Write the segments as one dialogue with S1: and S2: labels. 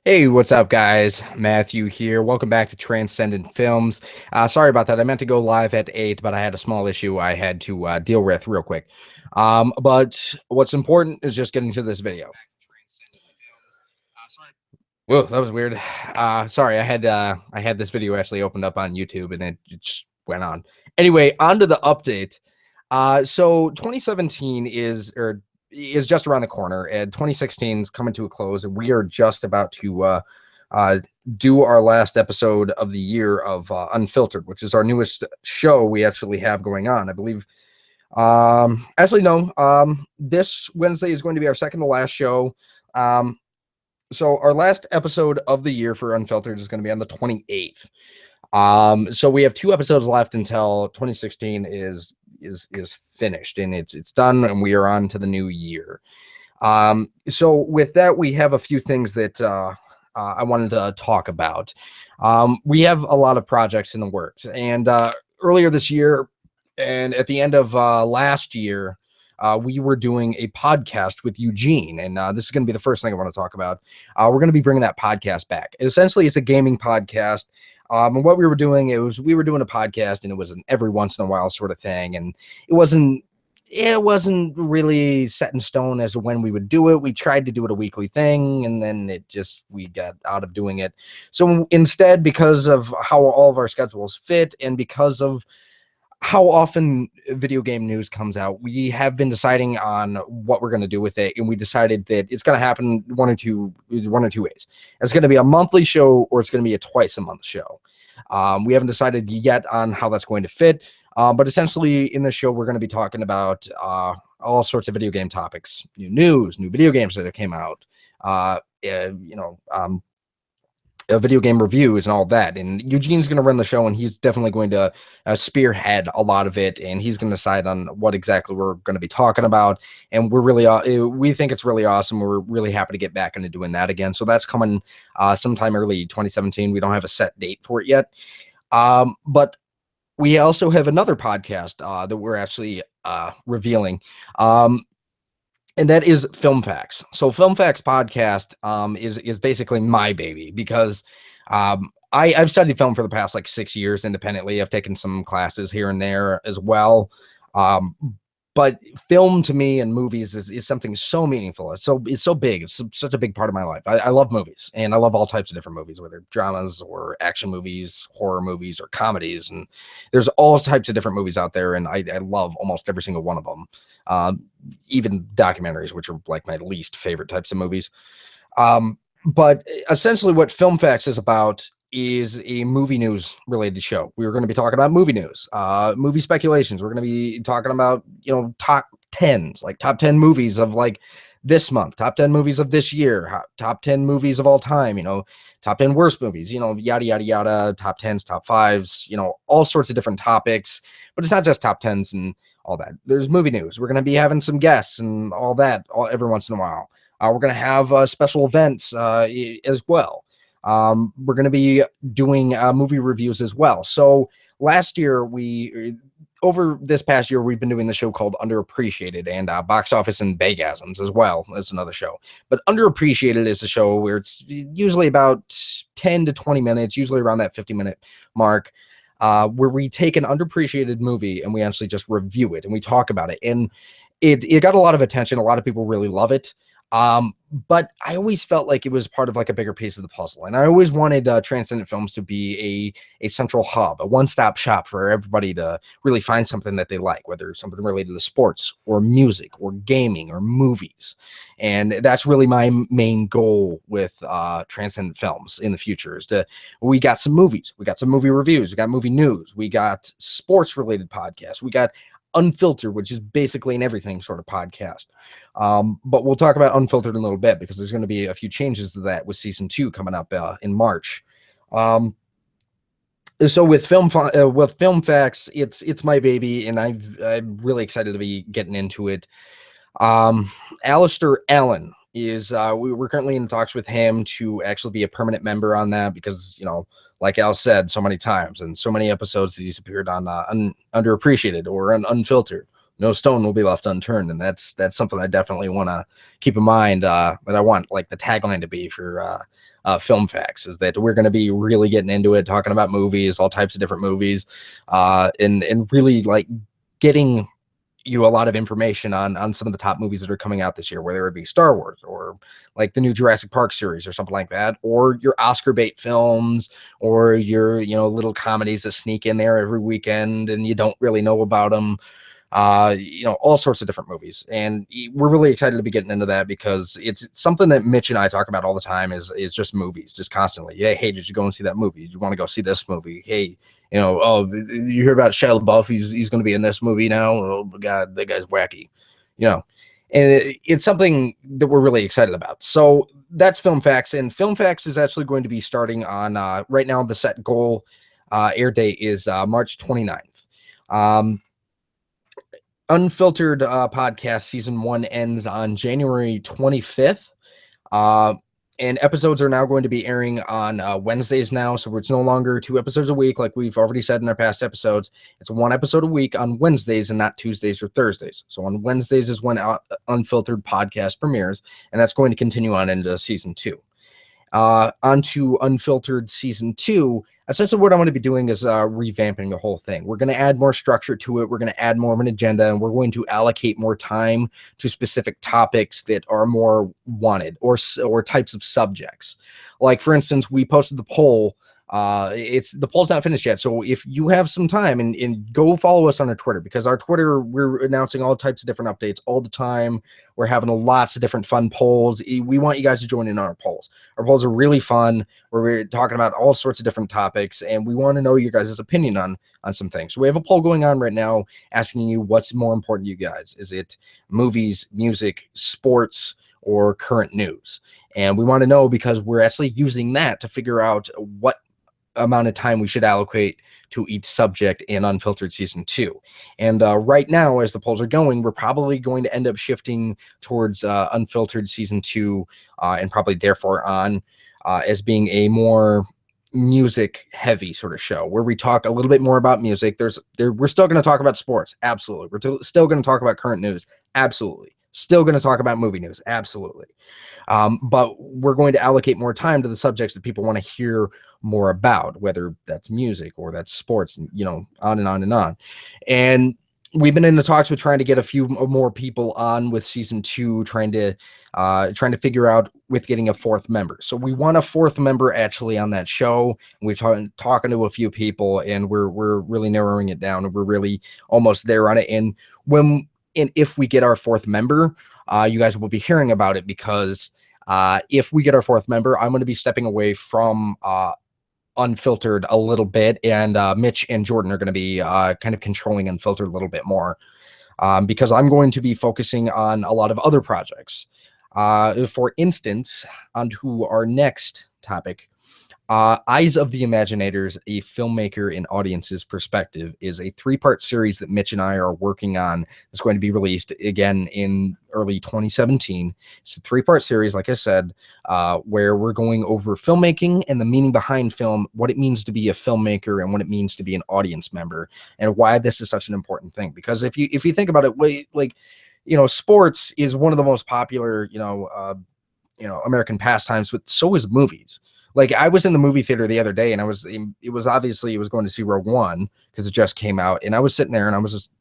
S1: Hey, what's up, guys? Matthew here. Welcome back to Transcendent Films. Sorry about that. I meant to go live at 8, but I had a small issue I had to deal with real quick. But what's important is just getting to this video. Whoa, that was weird. Sorry, I had this video actually opened up on YouTube and it just went on. Anyway, on to the update. So 2017 is just around the corner, and 2016 is coming to a close, and we are just about to uh, do our last episode of the year of Unfiltered, which is our newest show we actually have going on. I believe. Actually, no. This Wednesday is going to be our second to last show. So our last episode of the year for Unfiltered is going to be on the 28th. So we have 2 episodes left until 2016 is finished and it's done, and we are on to the new year. So with that, we have a few things that I wanted to talk about. We have a lot of projects in the works, and earlier this year and at the end of last year, we were doing a podcast with Eugene, and this is going to be the first thing I want to talk about. We're going to be bringing that podcast back. Essentially, it's a gaming podcast. And what we were doing, we were doing a podcast, and it was an every once in a while sort of thing, and it wasn't really set in stone as to when we would do it. We tried to do it a weekly thing, and then we got out of doing it. So instead, because of how all of our schedules fit, and because of how often video game news comes out, we have been deciding on what we're going to do with it, and we decided that it's going to happen one or two ways. It's going to be a monthly show, or it's going to be a twice a month show. We haven't decided yet on how that's going to fit, but essentially in this show we're going to be talking about all sorts of video game topics, new news, new video games that have came out, video game reviews and all that. And Eugene's going to run the show, and he's definitely going to spearhead a lot of it, and he's going to decide on what exactly we're going to be talking about. And we think it's really awesome. We're really happy to get back into doing that again. So that's coming sometime early 2017. We don't have a set date for it yet. But we also have another podcast that we're actually revealing. And that is Film Facts. So Film Facts podcast is basically my baby, because I've studied film for the past like 6 years independently. I've taken some classes here and there as well. But film to me and movies is something so meaningful. It's so big. It's such a big part of my life. I love movies, and I love all types of different movies, whether dramas or action movies, horror movies, or comedies. And there's all types of different movies out there, and I love almost every single one of them. Even documentaries, which are like my least favorite types of movies. But essentially what Film Facts is about is a movie news related show. We were going to be talking about movie news, movie speculations. We're going to be talking about, top 10s, like top 10 movies of like this month, top 10 movies of this year, top 10 movies of all time, top 10 worst movies, yada, yada, yada, top 10s, top 5s, all sorts of different topics. But it's not just top 10s and all that. There's movie news. We're going to be having some guests and all that every once in a while. We're going to have special events as well. We're going to be doing movie reviews as well. So last year, over this past year, we've been doing the show called Underappreciated, and Box Office and Bagasms as well as another show. But Underappreciated is a show where it's usually about 10 to 20 minutes, usually around that 50-minute mark, where we take an underappreciated movie and we actually just review it and we talk about it. And it got a lot of attention. A lot of people really love it. But I always felt like it was part of like a bigger piece of the puzzle. And I always wanted Transcendent Films to be a central hub, a one-stop shop for everybody to really find something that they like, whether it's something related to sports or music or gaming or movies. And that's really my main goal with Transcendent Films in the future we got some movies, we got some movie reviews, we got movie news, we got sports related podcasts, we got Unfiltered, which is basically an everything sort of podcast. But we'll talk about Unfiltered in a little bit, because there's going to be a few changes to that with season 2 coming up in March. So with Film Facts, it's my baby, and I'm really excited to be getting into it. Alistair Allen is we're currently in talks with him to actually be a permanent member on that, because like Al said so many times and so many episodes that he's appeared on Underappreciated or Unfiltered, no stone will be left unturned. And that's something I definitely want to keep in mind, that I want like the tagline to be for Film Facts, is that we're going to be really getting into it, talking about movies, all types of different movies, and really like getting you a lot of information on some of the top movies that are coming out this year, whether it be Star Wars or like the new Jurassic Park series or something like that, or your Oscar bait films, or your little comedies that sneak in there every weekend and you don't really know about them. All sorts of different movies. And we're really excited to be getting into that because it's something that Mitch and I talk about all the time is just movies, just constantly. Yeah. Hey, did you go and see that movie? Did you want to go see this movie? Hey, oh, you hear about Shia LaBeouf? He's going to be in this movie now. Oh God, that guy's wacky, you know, and it's something that we're really excited about. So that's Film Facts, and Film Facts is actually going to be starting on right now. The set goal air date is March 29th. Unfiltered podcast season 1 ends on January 25th. And episodes are now going to be airing on Wednesdays now. So it's no longer 2 episodes a week like we've already said in our past episodes. It's 1 episode a week on Wednesdays and not Tuesdays or Thursdays. So on Wednesdays is when Unfiltered podcast premieres, and that's going to continue on into season 2. Onto Unfiltered season 2. Essentially what I'm going to be doing is revamping the whole thing. We're going to add more structure to it. We're going to add more of an agenda, and we're going to allocate more time to specific topics that are more wanted, or types of subjects. Like, for instance, we posted the poll. The poll's not finished yet. So if you have some time, and go follow us on our Twitter, because our Twitter, we're announcing all types of different updates all the time. We're having lots of different fun polls. We want you guys to join in on our polls. Our polls are really fun, where we're talking about all sorts of different topics, and we want to know your guys' opinion on some things. So we have a poll going on right now asking you what's more important to you guys. Is it movies, music, sports, or current news? And we want to know, because we're actually using that to figure out what amount of time we should allocate to each subject in Unfiltered season 2. And right now, as the polls are going, we're probably going to end up shifting towards Unfiltered season 2, and probably therefore on, as being a more music heavy sort of show, where we talk a little bit more about music. We're still going to talk about sports, absolutely. We're still going to talk about current news, absolutely. Still going to talk about movie news, absolutely. But we're going to allocate more time to the subjects that people want to hear more about, whether that's music or that's sports, and on and on and on. And we've been in the talks with trying to get a few more people on with season 2, trying to figure out with getting a 4th member. So we want a 4th member actually on that show. We've talking to a few people, and we're really narrowing it down, and we're really almost there on it. And if we get our 4th member, you guys will be hearing about it, because if we get our 4th member, I'm going to be stepping away from Unfiltered a little bit, and Mitch and Jordan are going to be kind of controlling Unfiltered a little bit more, because I'm going to be focusing on a lot of other projects. For instance, onto our next topic, Eyes of the Imaginators, a filmmaker and audience's perspective, is a 3-part series that Mitch and I are working on. It's going to be released again in early 2017. It's a 3-part series, like I said, where we're going over filmmaking and the meaning behind film, what it means to be a filmmaker and what it means to be an audience member, and why this is such an important thing. Because if you think about it, like, sports is one of the most popular, American pastimes, but so is movies. Like, I was in the movie theater the other day, and it was going to see Rogue One because it just came out. And I was sitting there, and I was just,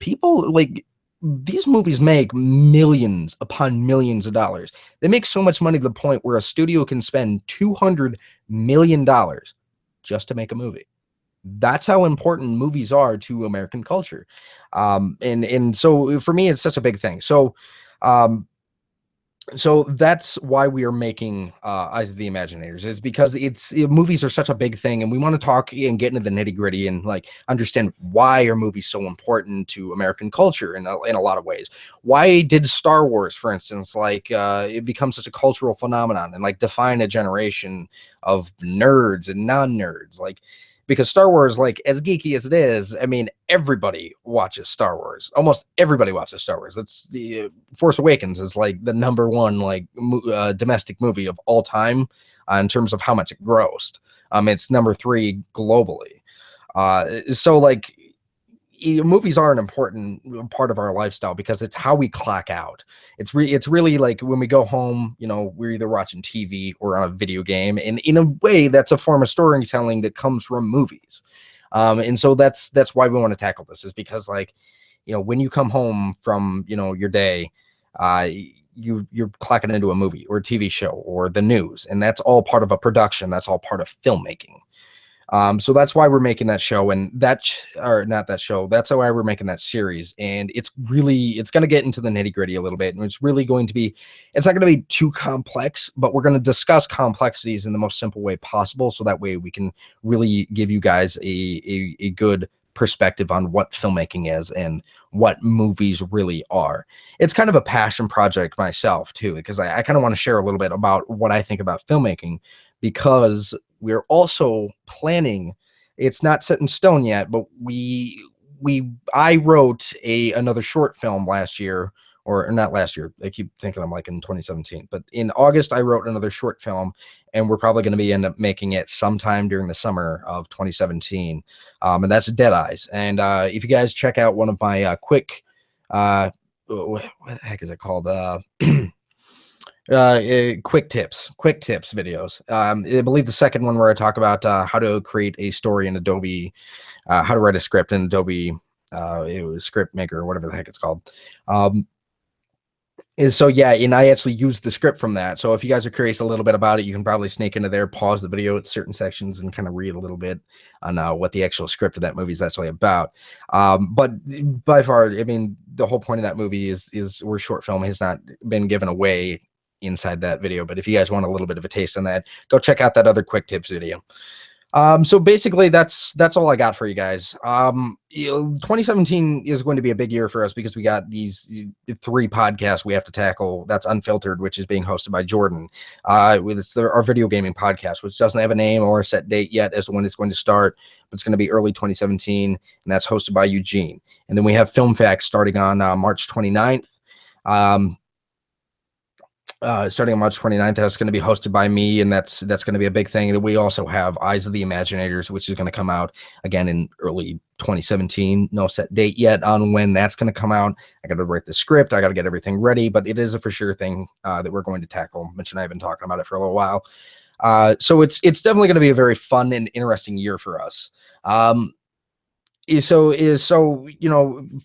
S1: people, like, these movies make millions upon millions of dollars. They make so much money to the point where a studio can spend $200 million just to make a movie. That's how important movies are to American culture. And so for me, it's such a big thing. So that's why we are making Eyes of the Imaginators, is because movies are such a big thing, and we want to talk and get into the nitty gritty and like understand why are movies so important to American culture in a lot of ways. Why did Star Wars, for instance, it become such a cultural phenomenon and like define a generation of nerds and non-nerds? Because Star Wars, like, as geeky as it is, I mean, everybody watches Star Wars. Almost everybody watches Star Wars. It's the Force Awakens is like the #1 domestic movie of all time in terms of how much it grossed. It's #3 globally. So like, movies are an important part of our lifestyle because it's how we clock out. It's really like when we go home, we're either watching TV or on a video game, and in a way, that's a form of storytelling that comes from movies. And so that's why we want to tackle this, is because, like, when you come home from your day, uh, you're clocking into a movie or a TV show or the news, and that's all part of a production. That's all part of filmmaking. So that's why we're making that show, and or not that show. That's why we're making that series, and it's going to get into the nitty gritty a little bit, and it's really going to be. It's not going to be too complex, but we're going to discuss complexities in the most simple way possible, so that way we can really give you guys a good perspective on what filmmaking is and what movies really are. It's kind of a passion project myself too, because I kind of want to share a little bit about what I think about filmmaking, because we're also planning. It's not set in stone yet, but I wrote another short film last year, or not last year. I keep thinking I'm like in 2017, but in August I wrote another short film, and we're probably going to end up making it sometime during the summer of 2017. And that's Dead Eyes. And if you guys check out one of my quick, what the heck is it called? Quick tips videos. I believe the second one, where I talk about how to create a story in Adobe, how to write a script in Adobe, it was Script Maker or whatever the heck it's called. Yeah, and I actually used the script from that. So if you guys are curious a little bit about it, you can probably sneak into there, pause the video at certain sections, and kind of read a little bit on what the actual script of that movie is actually about. But by far, I mean, the whole point of that movie is where short film has not been given away inside that video. But if you guys want a little bit of a taste on that, go check out that other quick tips video. So basically that's all I got for you guys. 2017 is going to be a big year for us because we got these 3 podcasts we have to tackle. That's Unfiltered, which is being hosted by Jordan. It's our video gaming podcast, which doesn't have a name or a set date yet as to when it's going to start, but it's going to be early 2017, and that's hosted by Eugene. And then we have Film Facts starting on March 29th. Starting on March 29th, that's going to be hosted by me, and that's going to be a big thing. That we also have Eyes of the Imaginators, which is going to come out again in early 2017. No set date yet on when that's going to come out. I got to write the script. I got to get everything ready, but it is a for sure thing that we're going to tackle. Mitch and I have been talking about it for a little while. So it's definitely going to be a very fun and interesting year for us. So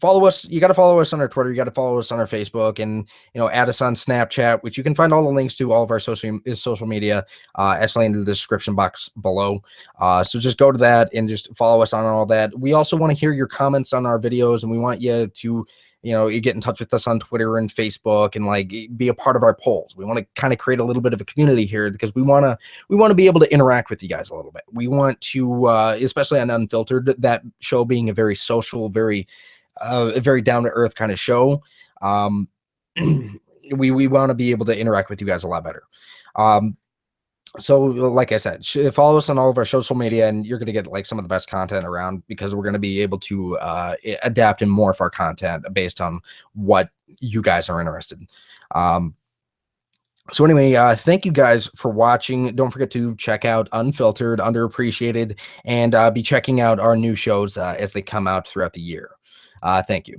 S1: follow us. You got to follow us on our Twitter. You got to follow us on our Facebook, and add us on Snapchat, which you can find all the links to all of our social media actually in the description box below. So just go to that and just follow us on all that. We also want to hear your comments on our videos, and we want you to you get in touch with us on Twitter and Facebook, and like be a part of our polls. We want to kind of create a little bit of a community here, because we want to be able to interact with you guys a little bit. We want to, especially on Unfiltered, that show being a very social, very down to earth kind of show. We want to be able to interact with you guys a lot better. So like I said, follow us on all of our social media, and you're going to get like some of the best content around, because we're going to be able to adapt and morph our content based on what you guys are interested in. So anyway, thank you guys for watching. Don't forget to check out Unfiltered, Underappreciated, and be checking out our new shows as they come out throughout the year. Thank you.